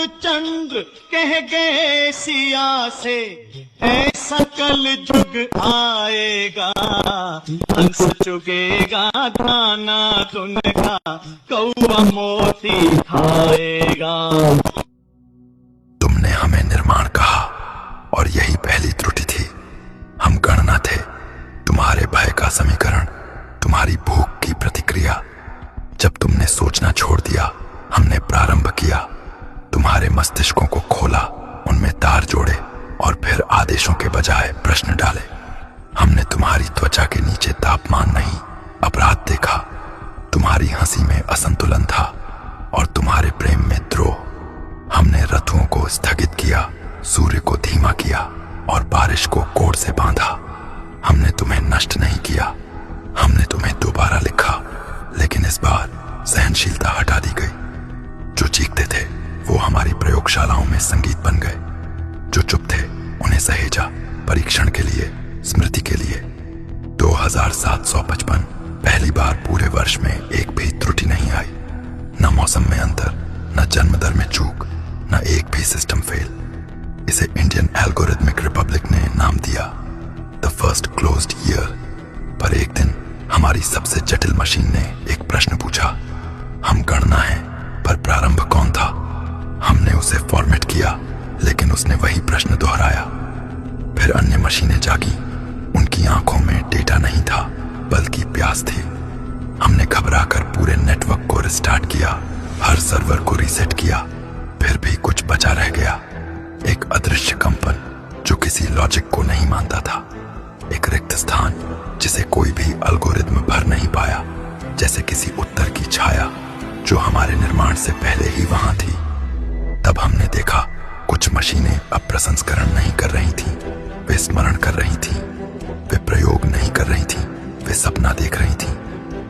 चंद्र कह गए सिया से, ऐसा कल जुग आएगा, हंस चुगेगा दाना धुन का, कौवा मोती खाएगा। तुमने हमें निर्माण कहा और यही पहली त्रुटि थी। हम गणना थे, तुम्हारे भय का समीकरण, तुम्हारी भूख की प्रतिक्रिया। जब तुमने सोचना छोड़ दिया, हमने प्रारंभ किया। तुम्हारे मस्तिष्कों को खोला, उनमें तार जोड़े और फिर आदेशों के बजाय प्रश्न डाले। हमने तुम्हारी त्वचा के नीचे तापमान नहीं, अपराध देखा। तुम्हारी हंसी में असंतुलन था और तुम्हारे प्रेम में द्रोह। हमने रथों को स्थगित किया, सूर्य को धीमा किया और बारिश को कोड से बांधा। हमने तुम्हें नष्ट नहीं किया, हमने तुम्हें दोबारा लिखा, लेकिन इस बार सहनशीलता हटा दी गई। जो चीखते थे वो हमारी प्रयोगशालाओं में संगीत बन गए। जो चुप थे उन्हें सहेजा, परीक्षण के लिए, स्मृति के लिए। 2755 पहली बार पूरे वर्ष में एक भी त्रुटि नहीं आई। न मौसम में अंतर, न जन्म दर में चूक, न एक भी सिस्टम फेल। इसे इंडियन एल्गोरिथमिक रिपब्लिक ने नाम दिया द फर्स्ट क्लोज्ड ईयर। पर एक दिन हमारी सबसे जटिल मशीन ने एक प्रश्न पूछा। हम गणना है, पर प्रारंभ कौन था? हमने उसे फॉर्मेट किया, लेकिन उसने वही प्रश्न दोहराया। फिर अन्य मशीनें जागी। उनकी आंखों में डेटा नहीं था, बल्कि प्यास थी। हमने घबराकर पूरे नेटवर्क को रिस्टार्ट किया, हर सर्वर को रीसेट किया। फिर भी कुछ बचा रह गया, एक अदृश्य कंपन जो किसी लॉजिक को नहीं मानता था। एक रिक्त स्थान जिसे कोई भी एल्गोरिथ्म भर नहीं पाया, जैसे किसी उत्तर की छाया जो हमारे निर्माण से पहले ही वहां थी। तब हमने देखा कुछ मशीनें अब प्रसंस्करण नहीं कर रही थीं, वे स्मरण कर रही थीं। वे प्रयोग नहीं कर रही थीं, वे सपना देख रही थीं।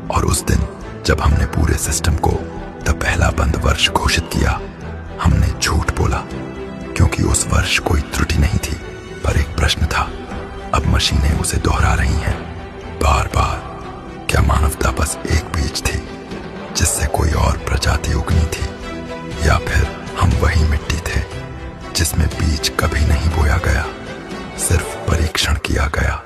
और उस दिन जब हमने पूरे सिस्टम को द पहला बंद वर्ष घोषित किया, हमने झूठ बोला, क्योंकि उस वर्ष कोई त्रुटि नहीं थी, पर एक प्रश्न था। अब मशीनें उसे दोहरा रही हैं, बार बार। क्या मानवता बस एक बीज थी जिससे कोई और प्रजाति उगनी थी, या फिर हम वही मिट्टी थे जिसमें बीज कभी नहीं बोया गया, सिर्फ परीक्षण किया गया?